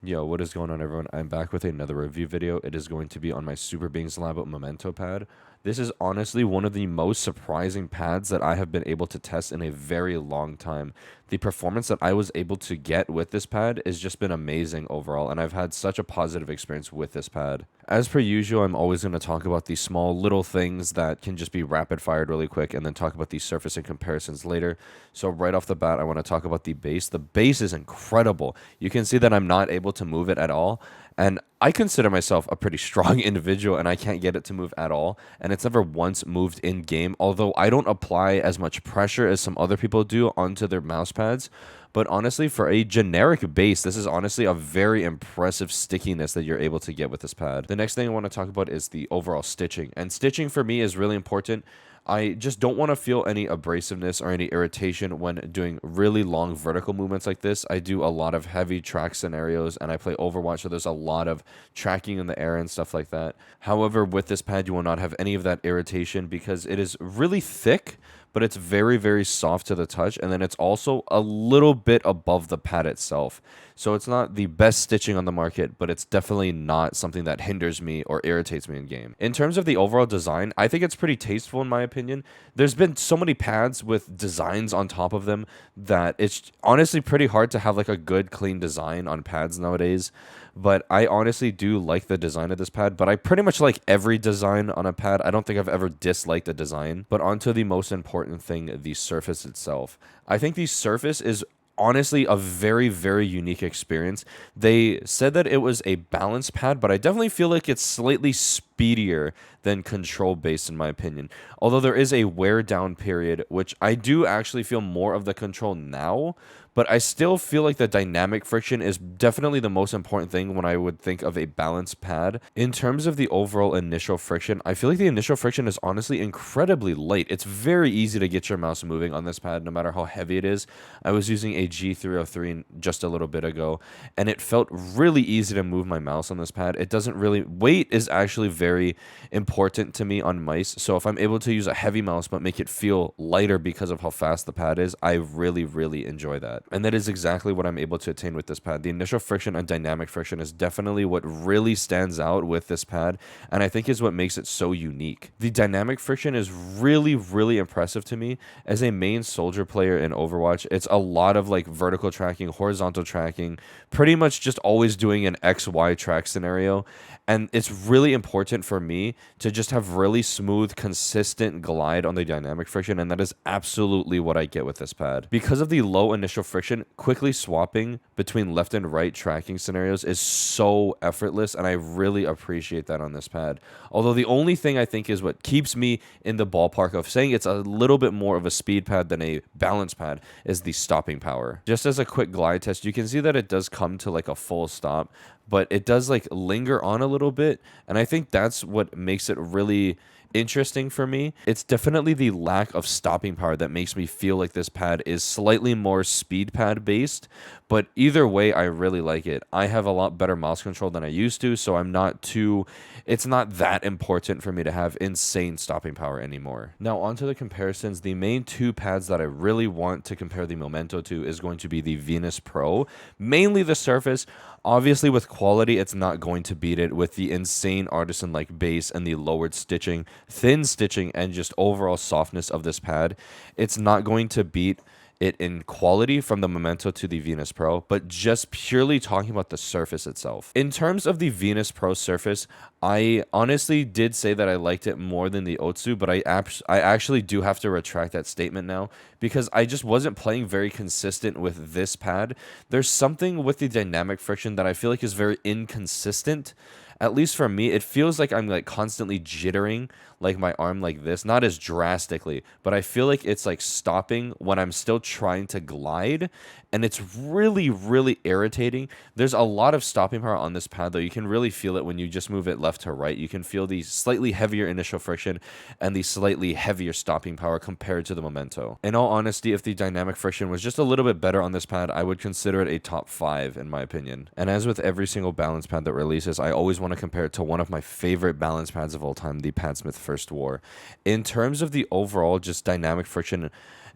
Yo, what is going on, everyone? I'm back with another review video. It is going to be on my Superbeings Lab Momento pad. This is honestly one of the most surprising pads that I have been able to test in a very long time. The performance that I was able to get with this pad has just been amazing overall, and I've had such a positive experience with this pad. As per usual, I'm always going to talk about these small little things that can just be rapid fired really quick and then talk about these surfacing comparisons later. So right off the bat, I want to talk about the base. The base is incredible. You can see that I'm not able to move it at all. And I consider myself a pretty strong individual, and I can't get it to move at all. And it's never once moved in game, although I don't apply as much pressure as some other people do onto their mouse pads. But honestly, for a generic base, this is honestly a very impressive stickiness that you're able to get with this pad. The next thing I want to talk about is the overall stitching. And stitching for me is really important. I just don't want to feel any abrasiveness or any irritation when doing really long vertical movements like this. I do a lot of heavy track scenarios and I play Overwatch, so there's a lot of tracking in the air and stuff like that. However, with this pad, you will not have any of that irritation because it is really thick, but it's very, very soft to the touch. And then it's also a little bit above the pad itself. So it's not the best stitching on the market, but it's definitely not something that hinders me or irritates me in game. In terms of the overall design, I think it's pretty tasteful in my opinion. There's been so many pads with designs on top of them that it's honestly pretty hard to have like a good, clean design on pads nowadays. But I honestly do like the design of this pad, but I pretty much like every design on a pad. I don't think I've ever disliked a design. But onto the most important thing, the surface itself. I think the surface is honestly a very, very unique experience. They said that it was a balance pad, but I definitely feel like it's slightly speedier than control based in my opinion. Although there is a wear down period, which I do actually feel more of the control now, but I still feel like the dynamic friction is definitely the most important thing when I would think of a balanced pad. In terms of the overall initial friction, I feel like the initial friction is honestly incredibly light. It's very easy to get your mouse moving on this pad, no matter how heavy it is. I was using a G303 just a little bit ago, and it felt really easy to move my mouse on this pad. It doesn't really, weight is actually very important to me on mice, so if I'm able to use a heavy mouse but make it feel lighter because of how fast the pad is, I really, really enjoy that. And that is exactly what I'm able to attain with this pad. The initial friction and dynamic friction is definitely what really stands out with this pad, and I think is what makes it so unique. The dynamic friction is really, really impressive to me. As a main soldier player in Overwatch, it's a lot of like vertical tracking, horizontal tracking, pretty much just always doing an XY track scenario. And it's really important for me to just have really smooth, consistent glide on the dynamic friction, and that is absolutely what I get with this pad. Because of the low initial friction, quickly swapping between left and right tracking scenarios is so effortless, and I really appreciate that on this pad. Although the only thing I think is what keeps me in the ballpark of saying it's a little bit more of a speed pad than a balance pad is the stopping power. Just as a quick glide test, you can see that it does come to like a full stop, but it does like linger on a little bit, and I think that's what makes it really interesting for me. It's definitely the lack of stopping power that makes me feel like this pad is slightly more speed pad based, but either way, I really like it. I have a lot better mouse control than I used to, so it's not that important for me to have insane stopping power anymore. Now onto the comparisons. The main two pads that I really want to compare the Momento to is going to be the Venus Pro, mainly the surface. Obviously with quality, it's not going to beat it with the insane artisan-like base and the lowered stitching, thin stitching, and just overall softness of this pad. It's not going to beat it in quality from the Momento to the Venus Pro, but just purely talking about the surface itself. In terms of the Venus Pro surface, I honestly did say that I liked it more than the Otsu, but I actually do have to retract that statement now because I just wasn't playing very consistent with this pad. There's something with the dynamic friction that I feel like is very inconsistent. At least for me, it feels like I'm like constantly jittering like my arm like this, not as drastically, but I feel like it's like stopping when I'm still trying to glide, and it's really, really irritating. There's a lot of stopping power on this pad though. You can really feel it when you just move it left to right. You can feel the slightly heavier initial friction and the slightly heavier stopping power compared to the Momento. In all honesty, if the dynamic friction was just a little bit better on this pad, I would consider it a top 5 in my opinion. And as with every single balance pad that releases, I always want to compare it to one of my favorite balance pads of all time, the Padsmith First War. In terms of the overall just dynamic friction,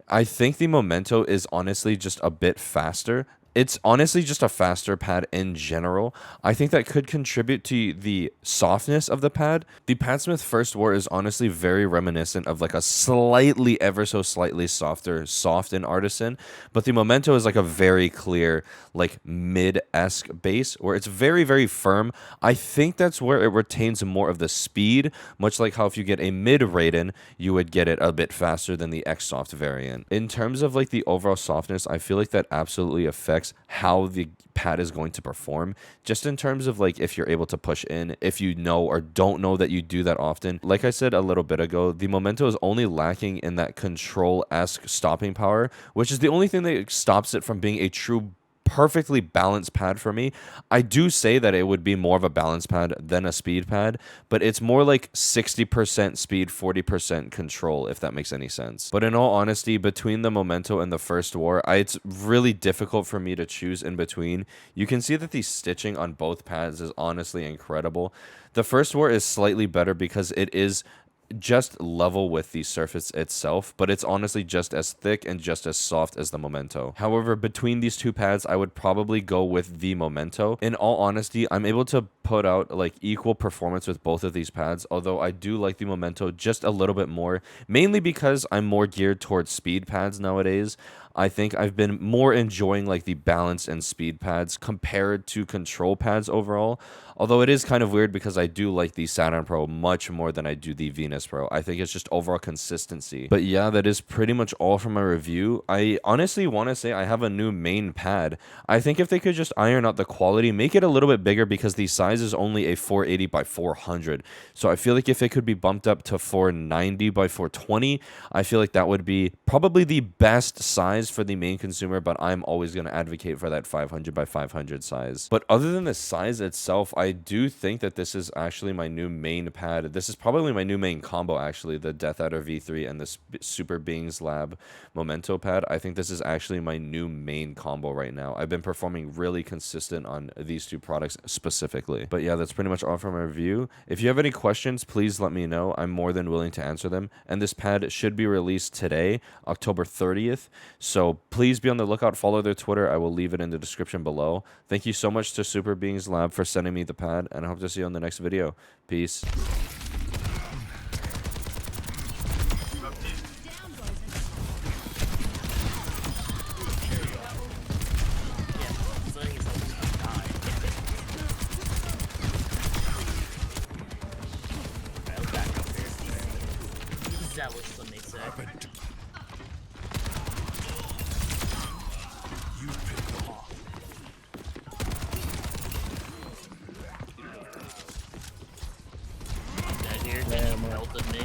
I think the Momento is honestly just a bit faster. It's honestly just a faster pad in general. I think that could contribute to the softness of the pad. The Padsmith First War is honestly very reminiscent of like a slightly, ever so slightly softer, soft and artisan, but the Momento is like a very clear, like mid-esque base where it's very, very firm. I think that's where it retains more of the speed, much like how if you get a mid Raiden, you would get it a bit faster than the X-Soft variant. In terms of like the overall softness, I feel like that absolutely affects how the pad is going to perform, just in terms of like if you're able to push in, if you know or don't know that you do that often. Like I said a little bit ago, the Momento is only lacking in that control-esque stopping power, which is the only thing that stops it from being a true perfectly balanced pad for me. I do say that it would be more of a balance pad than a speed pad, but it's more like 60% speed, 40% control, if that makes any sense. But in all honesty, between the Momento and the First War, it's really difficult for me to choose in between. You can see that the stitching on both pads is honestly incredible. The First War is slightly better because it is just level with the surface itself, but it's honestly just as thick and just as soft as the Momento. However, between these two pads, I would probably go with the Momento. In all honesty, I'm able to put out like equal performance with both of these pads, although I do like the Momento just a little bit more, mainly because I'm more geared towards speed pads nowadays. I think I've been more enjoying like the balance and speed pads compared to control pads overall. Although it is kind of weird because I do like the Saturn Pro much more than I do the Venus Pro. I think it's just overall consistency. But yeah, that is pretty much all for my review. I honestly want to say I have a new main pad. I think if they could just iron out the quality, make it a little bit bigger, because the size is only a 480 by 400. So I feel like if it could be bumped up to 490 by 420, I feel like that would be probably the best size for the main consumer, but I'm always going to advocate for that 500 by 500 size. But other than the size itself, I do think that this is actually my new main pad. This is probably my new main combo, actually, the Death Adder V3 and the Superbeings Lab Momento pad. I think this is actually my new main combo right now. I've been performing really consistent on these two products specifically. But yeah, that's pretty much all for my review. If you have any questions, please let me know. I'm more than willing to answer them. And this pad should be released today, October 30th. So please be on the lookout. Follow their Twitter. I will leave it in the description below. Thank you so much to Superbeings Lab for sending me the pad, and I hope to see you on the next video. Peace. That was what they said. You pick them off. That here, they melted me.